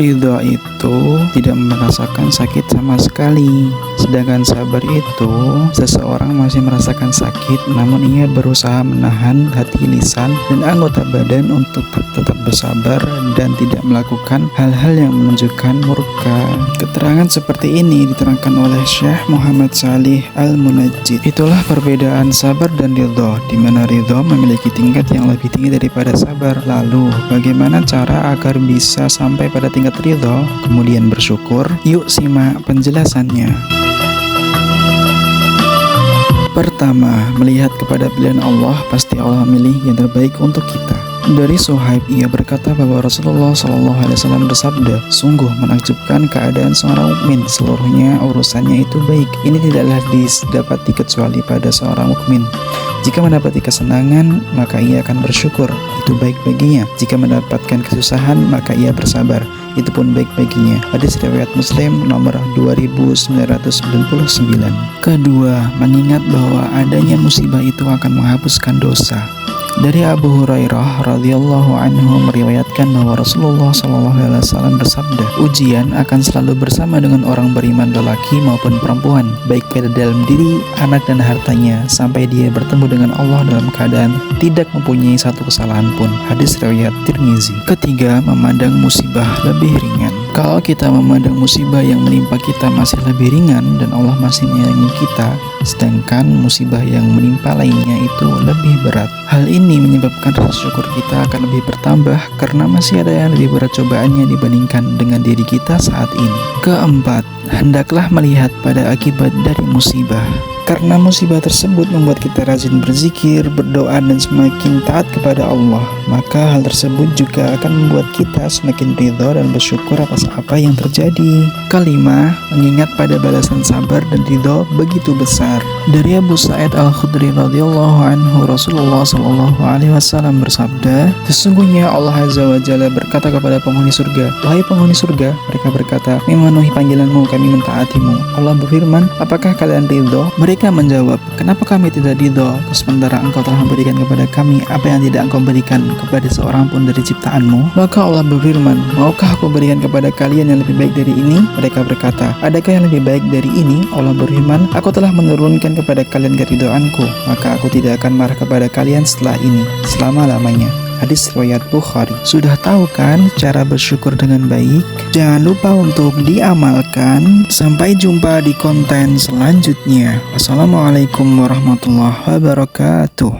Ridha itu tidak merasakan sakit sama sekali, sedangkan sabar itu seseorang masih merasakan sakit namun ia berusaha menahan hati, lisan, dan anggota badan untuk tetap bersabar dan tidak melakukan hal-hal yang menunjukkan murka. Keterangan seperti ini diterangkan oleh Syekh Muhammad Shalih Al-Munajjid. Itulah perbedaan sabar dan ridha, di mana ridha memiliki tingkat yang lebih tinggi daripada sabar. Lalu, bagaimana cara agar bisa sampai pada tingkat ridha, kemudian bersyukur? Yuk simak penjelasannya. Pertama, melihat kepada pilihan Allah, pasti Allah memilih yang terbaik untuk kita. Dari Suhaib, ia berkata bahwa Rasulullah SAW bersabda, sungguh menakjubkan keadaan seorang mukmin, seluruhnya urusannya itu baik. Ini tidaklah didapati kecuali pada seorang mukmin. Jika mendapati kesenangan, maka ia akan bersyukur, itu baik baginya. Jika mendapatkan kesusahan, maka ia bersabar, itu pun baik baginya. Hadis riwayat Muslim nomor 2999. Kedua, mengingat bahwa adanya musibah itu akan menghapuskan dosa. Dari Abu Hurairah radhiyallahu anhu meriwayatkan bahwa Rasulullah SAW bersabda, ujian akan selalu bersama dengan orang beriman lelaki maupun perempuan, baik pada dalam diri, anak dan hartanya, sampai dia bertemu dengan Allah dalam keadaan tidak mempunyai satu kesalahan pun. Hadis riwayat Tirmizi. Ketiga, memandang musibah lebih ringan. Kalau kita memandang musibah yang menimpa kita masih lebih ringan dan Allah masih menyayangi kita, sedangkan musibah yang menimpa lainnya itu lebih berat, hal ini menyebabkan rasa syukur kita akan lebih bertambah karena masih ada yang lebih berat cobaannya dibandingkan dengan diri kita saat ini. Keempat, hendaklah melihat pada akibat dari musibah. Karena musibah tersebut membuat kita rajin berzikir, berdoa, dan semakin taat kepada Allah, maka hal tersebut juga akan membuat kita semakin ridha dan bersyukur atas apa yang terjadi. Kelima, mengingat pada balasan sabar dan ridha begitu besar. Dari Abu Sa'id Al-Khudri radhiyallahu anhu, Rasulullah SAW bersabda, sesungguhnya Allah Azza wa Jalla berkata kepada penghuni surga, wahai penghuni surga, mereka berkata, memenuhi panggilanmu, kami mentaatimu. Allah berfirman, apakah kalian ridha? Mereka menjawab, kenapa kami tidak ridha, sementara engkau telah memberikan kepada kami apa yang tidak engkau berikan kepada seorang pun dari ciptaanmu? Maka Allah berfirman, maukah aku berikan kepada kalian yang lebih baik dari ini? Mereka berkata, adakah yang lebih baik dari ini? Allah berfirman, aku telah menurunkan kepada kalian keridhaanku, maka aku tidak akan marah kepada kalian setelah ini, selama-lamanya. Hadis riwayat Bukhari. Sudah tahu kan cara bersyukur dengan baik? Jangan lupa untuk diamalkan. Sampai jumpa di konten selanjutnya. Wassalamualaikum warahmatullahi wabarakatuh.